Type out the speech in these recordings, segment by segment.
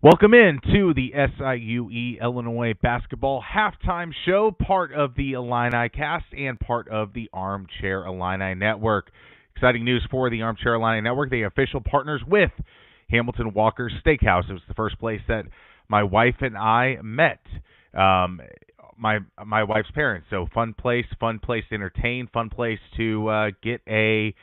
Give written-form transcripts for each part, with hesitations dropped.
Welcome in to the SIUE Illinois basketball halftime show, part of the Illini cast and part of the Armchair Illini Network. Exciting news for the Armchair Illini Network. They are official partners with Hamilton Walker's Steakhouse. It was the first place that my wife and I met. My wife's parents. So fun place to entertain, fun place to get a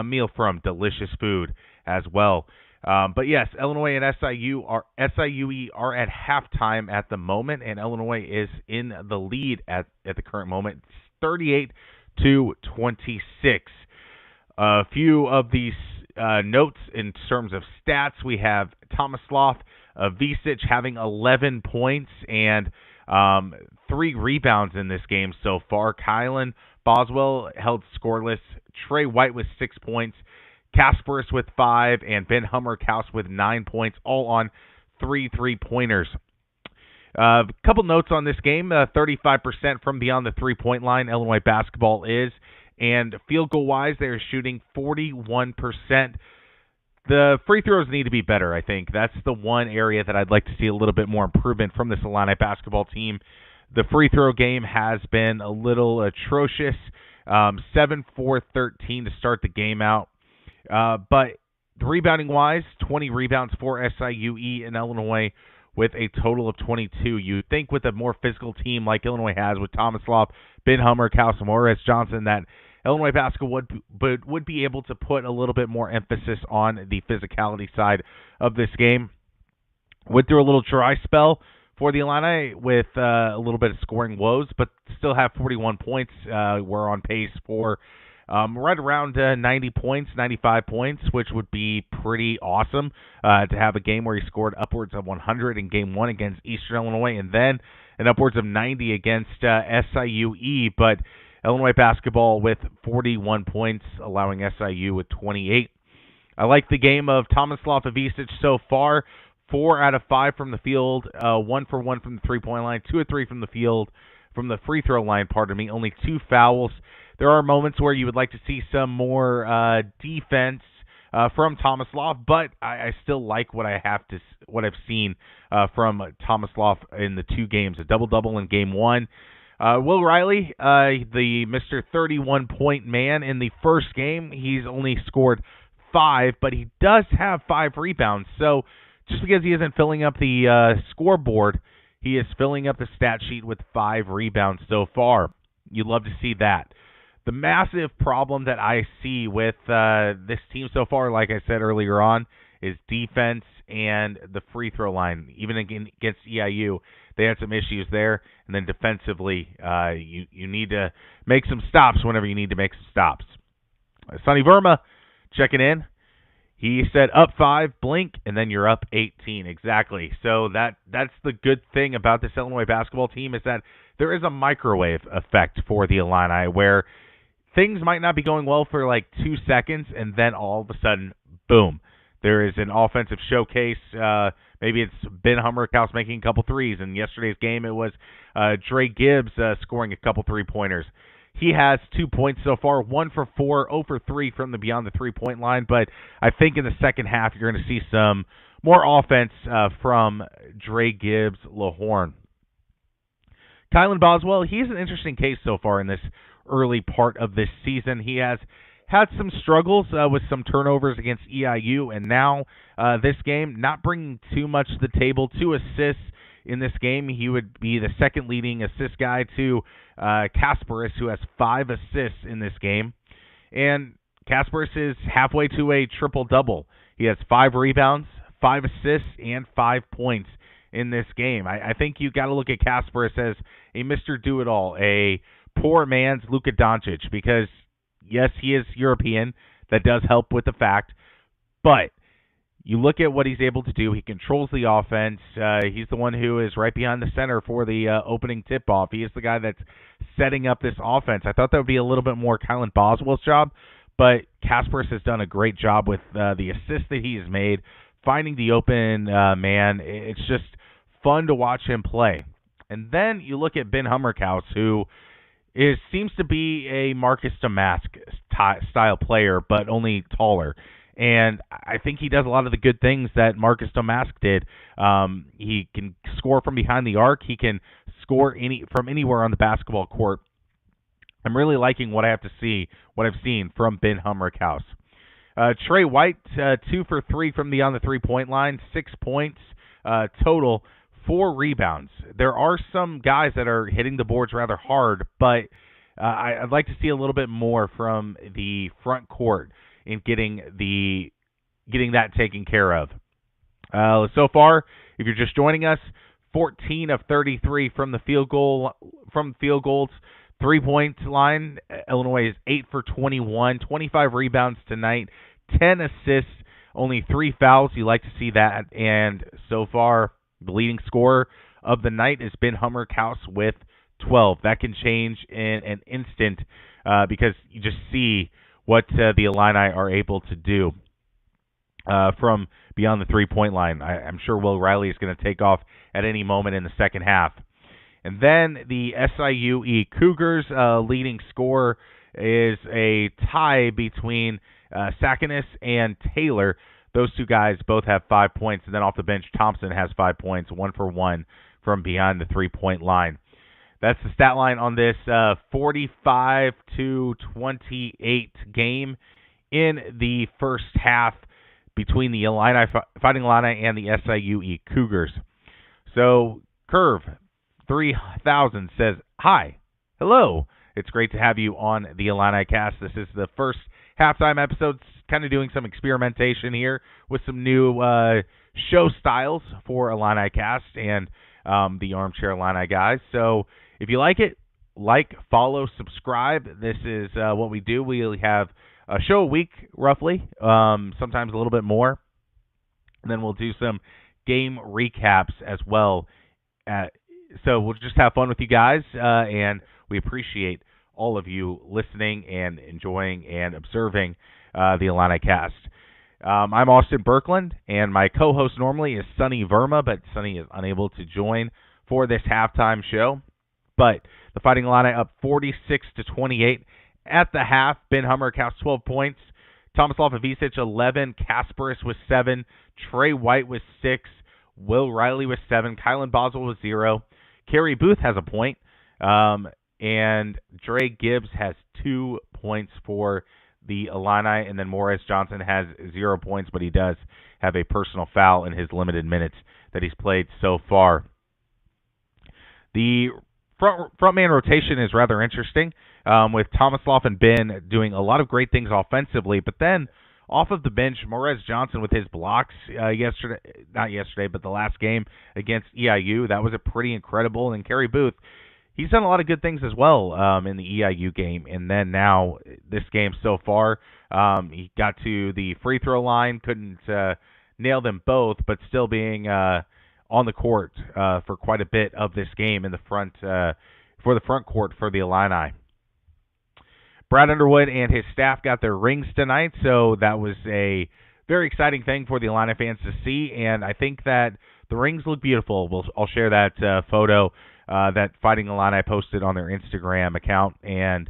meal from. Delicious food as well. But yes, Illinois and SIUE are at halftime at the moment, and Illinois is in the lead at the current moment, 38-26. A few of these notes in terms of stats: we have Tomislav Visic having 11 points and 3 rebounds in this game so far. Kylan Boswell held scoreless. Trey White with 6 points. Kasparis with 5, and Ben Hummerkaus with 9 points, all on 3 3-pointers. A couple notes on this game. 35% from beyond the three-point line, Illinois basketball is. And field goal-wise, they're shooting 41%. The free throws need to be better, I think. That's the one area that I'd like to see a little bit more improvement from this Illini basketball team. The free throw game has been a little atrocious. 7-4-13 to start the game out. But rebounding-wise, 20 rebounds for SIUE in Illinois with a total of 22. You'd think with a more physical team like Illinois has with Tomislav, Ben Hummerkaus, and Morris Johnson that Illinois basketball would be able to put a little bit more emphasis on the physicality side of this game. Went through a little dry spell for the Illini with a little bit of scoring woes, but still have 41 points. We're on pace for right around 90 points, 95 points, which would be pretty awesome to have a game where he scored upwards of 100 in Game 1 against Eastern Illinois and then an upwards of 90 against SIUE. But Illinois basketball with 41 points, allowing SIU with 28. I like the game of Tomislav Visic so far. 4 out of 5 from the field, 1 for 1 from the three-point line, 2 of 3 from the field, from the free throw line, only 2 fouls. There are moments where you would like to see some more defense from Tomislav, but I still like what I've seen from Tomislav in the 2 games. A double-double in Game 1. Will Riley, the Mr. 31-point man in the first game, he's only scored 5, but he does have 5 rebounds. So just because he isn't filling up the scoreboard, he is filling up the stat sheet with 5 rebounds so far. You'd love to see that. The massive problem that I see with this team so far, like I said earlier on, is defense and the free throw line. Even against EIU, they had some issues there. And then defensively, you need to make some stops whenever you need to make some stops. Sonny Verma checking in. He said up 5, blink, and then you're up 18. Exactly. So that's the good thing about this Illinois basketball team is that there is a microwave effect for the Illini where things might not be going well for like 2 seconds, and then all of a sudden, boom, there is an offensive showcase. Maybe it's Ben Hummerkaus making a couple threes. In yesterday's game, it was Dre Gibbs scoring a couple three-pointers. He has 2 points so far, 1 for 4, 0 for 3 from the beyond the three-point line. But I think in the second half, you're going to see some more offense from Dre Gibbs Lahorn. Kylan Boswell, he's an interesting case so far in this early part of this season. He has had some struggles with some turnovers against EIU, and now this game, not bringing too much to the table. 2 assists in this game. He would be the second leading assist guy to Kasparis, who has 5 assists in this game. And Kasparis is halfway to a triple-double. He has 5 rebounds, 5 assists, and 5 points in this game. I think you got to look at Kasparis as a Mr. Do-It-All, a poor man's Luka Doncic, because, yes, he is European. That does help with the fact. But you look at what he's able to do. He controls the offense. He's the one who is right behind the center for the opening tip-off. He is the guy that's setting up this offense. I thought that would be a little bit more Kylan Boswell's job, but Kasparis has done a great job with the assist that he has made, finding the open man. It's just fun to watch him play. And then you look at Ben Hummerkaus, who seems to be a Marcus Damask style player, but only taller. And I think he does a lot of the good things that Marcus Domask did. He can score from behind the arc. He can score from anywhere on the basketball court. I'm really liking what I've seen from Ben Humrickhouse. Trey White, 2 for 3 from beyond the three-point line, 6 points total, 4 rebounds. There are some guys that are hitting the boards rather hard, but I'd like to see a little bit more from the front court in getting that taken care of. So far, if you're just joining us, 14 of 33 from field goals, 3-point line. Illinois is 8 for 21, 25 rebounds tonight, 10 assists, only 3 fouls. You like to see that. And so far, the leading scorer of the night has been Humrickhouse with 12. That can change in an instant because you just see what the Illini are able to do from beyond the 3-point line. I'm sure Will Riley is going to take off at any moment in the second half. And then the SIUE Cougars leading scorer is a tie between Sackenis and Taylor. Those two guys both have 5 points. And then off the bench, Thompson has 5 points, 1 for 1 from behind the 3-point line. That's the stat line on this 45-28 game in the first half between the Fighting Illini and the SIUE Cougars. So, Curve 3000 says, "Hi, hello. It's great to have you on the Illini Cast. This is the first halftime episode, kind of doing some experimentation here with some new show styles for Illini Cast and the Armchair Illini guys. So if you like it, follow, subscribe. This is what we do. We have a show a week, roughly, sometimes a little bit more. And then we'll do some game recaps as well. So we'll just have fun with you guys, and we appreciate all of you listening and enjoying and observing the Illini Cast. I'm Austin Birkland, and my co-host normally is Sonny Verma, but Sonny is unable to join for this halftime show. But the Fighting Illini up 46-28 at the half. Ben Humrickhouse 12 points, Tomislav Ivicic 11, Kasparis with 7, Trey White with 6, Will Riley with 7, Kylan Boswell with 0, Kerry Booth has a point, and Dre Gibbs has 2 points for the Illini, and then Morris Johnson has 0 points, but he does have a personal foul in his limited minutes that he's played so far. The frontman rotation is rather interesting, with Tomislav and Ben doing a lot of great things offensively, but then off of the bench, Morez Johnson with his blocks but the last game against EIU, that was a pretty incredible. And Kerry Booth, he's done a lot of good things as well in the EIU game. And then now this game so far, he got to the free throw line, couldn't nail them both, but still being on the court for quite a bit of this game in the front for the front court for the Illini. Brad Underwood and his staff got their rings tonight, so that was a very exciting thing for the Illini fans to see, and I think that the rings look beautiful. I'll share that photo that Fighting Illini posted on their Instagram account, and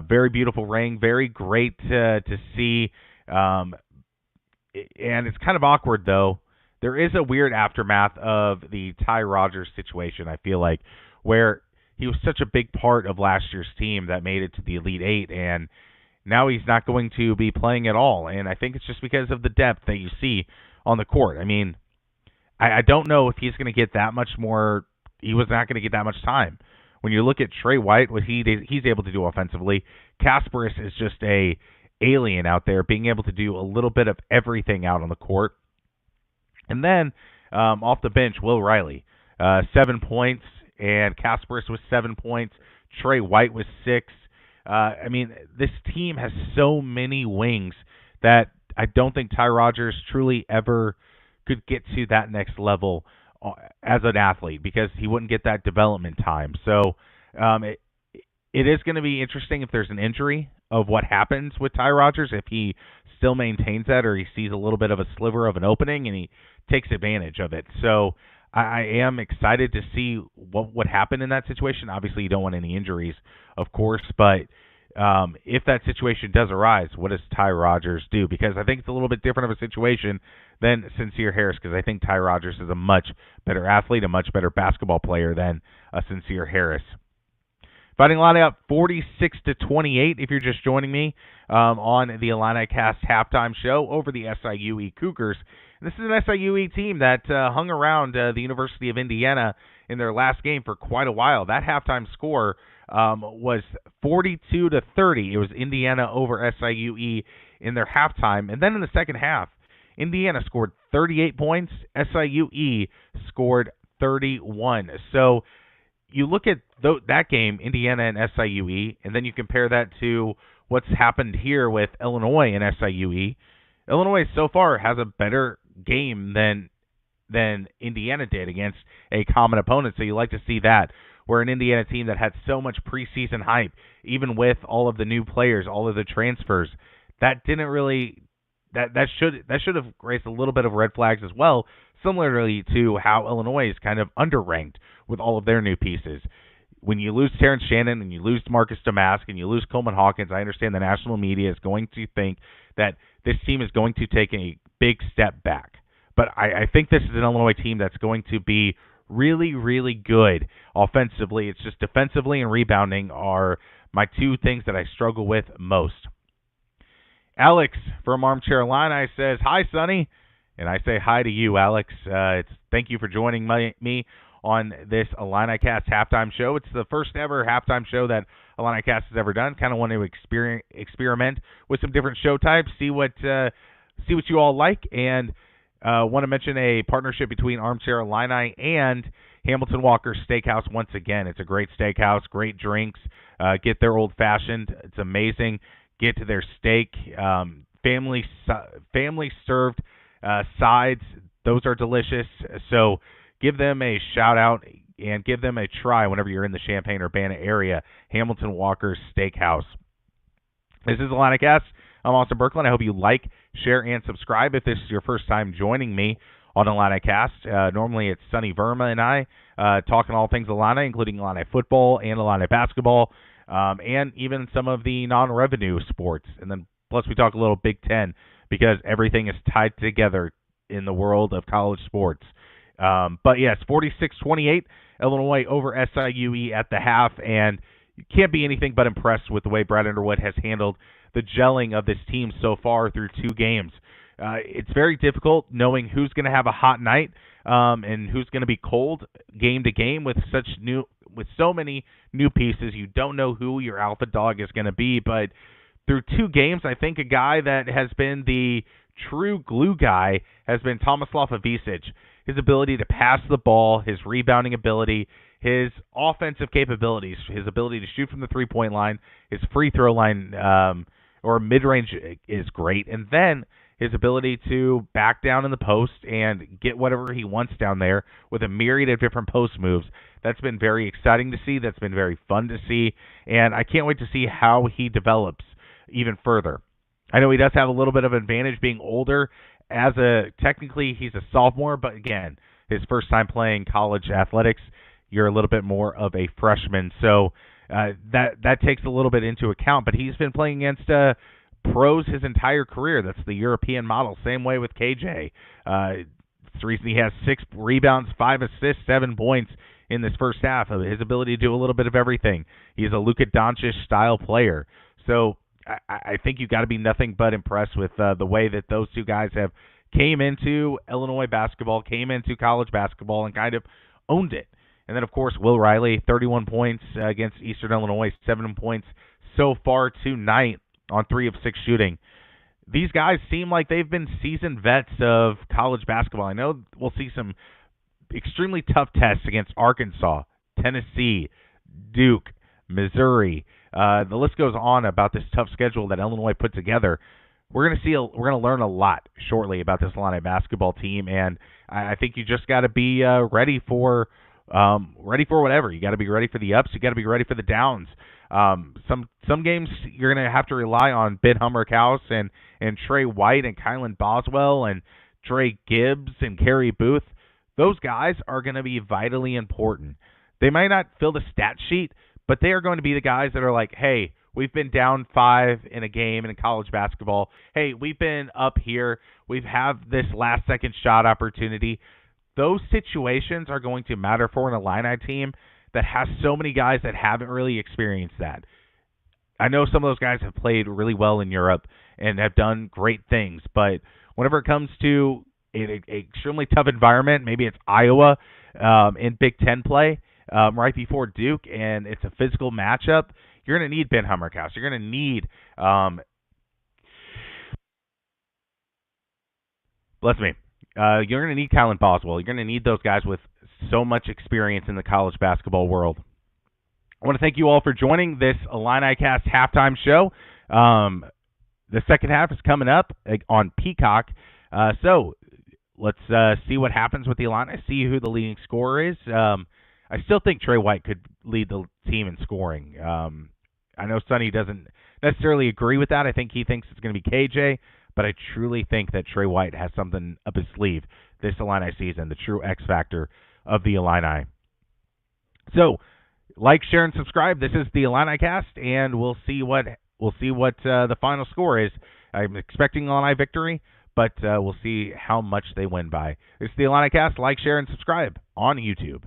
very beautiful ring, very great to see, and it's kind of awkward, though. There is a weird aftermath of the Ty Rogers situation, I feel like, where he was such a big part of last year's team that made it to the Elite Eight, and now he's not going to be playing at all. And I think it's just because of the depth that you see on the court. I mean, I don't know if he's going to get that much more. He was not going to get that much time. When you look at Trey White, what he's able to do offensively, Kasparis is just a alien out there, being able to do a little bit of everything out on the court. And then off the bench, Will Riley, 7 points. And Kasparis with 7 points. Trey White with 6. I mean, this team has so many wings that I don't think Ty Rogers truly ever could get to that next level as an athlete because he wouldn't get that development time. So it is going to be interesting if there's an injury of what happens with Ty Rogers, if he still maintains that or he sees a little bit of a sliver of an opening and he takes advantage of it. So I am excited to see what would happen in that situation. Obviously, you don't want any injuries, of course, but if that situation does arise, what does Ty Rodgers do? Because I think it's a little bit different of a situation than Sincere Harris, because I think Ty Rodgers is a much better athlete, a much better basketball player than a Sincere Harris. Fighting Illini up 46-28 if you're just joining me on the Illini Cast halftime show over the SIUE Cougars. This is an SIUE team that hung around the University of Indiana in their last game for quite a while. That halftime score was 42-30. It was Indiana over SIUE in their halftime. And then in the second half, Indiana scored 38 points. SIUE scored 31. So you look at that game, Indiana and SIUE, and then you compare that to what's happened here with Illinois and SIUE. Illinois so far has a better game than Indiana did against a common opponent, so you like to see that. Where an Indiana team that had so much preseason hype, even with all of the new players, all of the transfers, that didn't really that should have raised a little bit of red flags as well, similarly to how Illinois is kind of underranked with all of their new pieces. When you lose Terrence Shannon and you lose Marcus Damask and you lose Coleman Hawkins, I understand the national media is going to think that this team is going to take a big step back. But I think this is an Illinois team that's going to be really, really good offensively. It's just defensively and rebounding are my two things that I struggle with most. Alex from Armchair Illini says, "Hi, Sonny." And I say hi to you, Alex. Thank you for joining me on this Illini Cast halftime show. It's the first ever halftime show that Illini Cast has ever done. Kind of want to experiment with some different show types, see what you all like, and want to mention a partnership between Armchair Illini and Hamilton Walker Steakhouse once again. It's a great steakhouse, great drinks. Get their old-fashioned. It's amazing. Get to their steak. Family served sides. Those are delicious. So give them a shout-out and give them a try whenever you're in the Champaign-Urbana area. Hamilton Walker Steakhouse. This is Illini Cast. I'm Austin Berkland. I hope you like, share, and subscribe if this is your first time joining me on Illini Cast. Normally it's Sonny Verma and I talking all things Illini, including Illini football and Illini basketball, and even some of the non-revenue sports. And then plus we talk a little Big Ten because everything is tied together in the world of college sports. But yes, 46-28, Illinois over SIUE at the half, and you can't be anything but impressed with the way Brad Underwood has handled the gelling of this team so far through two games. It's very difficult knowing who's going to have a hot night and who's going to be cold game to game with so many new pieces. You don't know who your alpha dog is going to be, but through two games, I think a guy that has been the true glue guy has been Tomislav Ivisic. His ability to pass the ball, his rebounding ability, his offensive capabilities, his ability to shoot from the three-point line, his free throw line or mid-range is great, and then his ability to back down in the post and get whatever he wants down there with a myriad of different post moves. That's been very exciting to see. That's been very fun to see, and I can't wait to see how he develops even further. I know he does have a little bit of advantage being older. Technically, he's a sophomore, but again, his first time playing college athletics, you're a little bit more of a freshman, so that takes a little bit into account. But he's been playing against pros his entire career. That's the European model. Same way with KJ. It's the reason he has 6 rebounds, 5 assists, 7 points in this first half. His ability to do a little bit of everything. He's a Luka Doncic style player. So I think you've got to be nothing but impressed with the way that those two guys have came into Illinois basketball, came into college basketball, and kind of owned it. And then, of course, Will Riley, 31 points against Eastern Illinois, 7 points so far tonight on 3 of 6 shooting. These guys seem like they've been seasoned vets of college basketball. I know we'll see some extremely tough tests against Arkansas, Tennessee, Duke, Missouri. The list goes on about this tough schedule that Illinois put together. We're going to learn a lot shortly about this Illini basketball team, and I think you just got to be ready for whatever. You got to be ready for the ups. You got to be ready for the downs. Some games you're going to have to rely on Ben Hummerkaus and Trey White and Kylan Boswell and Dre Gibbs and Kerry Booth. Those guys are going to be vitally important. They might not fill the stat sheet, but they are going to be the guys that are like, hey, We've been down 5 in a game in college basketball. Hey, we've been up here. We have this last-second shot opportunity. Those situations are going to matter for an Illini team that has so many guys that haven't really experienced that. I know some of those guys have played really well in Europe and have done great things, but whenever it comes to an extremely tough environment, maybe it's Iowa in Big Ten play right before Duke, and it's a physical matchup, you're going to need Ben Hummerkaus. You're going to need, you're going to need Kylan Boswell. You're going to need those guys with so much experience in the college basketball world. I want to thank you all for joining this Illini Cast halftime show. The second half is coming up on Peacock. So let's see what happens with the Illini, see who the leading scorer is. I still think Trey White could lead the team in scoring. I know Sonny doesn't necessarily agree with that. I think he thinks it's going to be KJ, but I truly think that Trey White has something up his sleeve this Illini season, the true X factor of the Illini. So, like, share, and subscribe. This is the Illini Cast, and we'll see what the final score is. I'm expecting Illini victory, but we'll see how much they win by. This is the Illini Cast. Like, share, and subscribe on YouTube.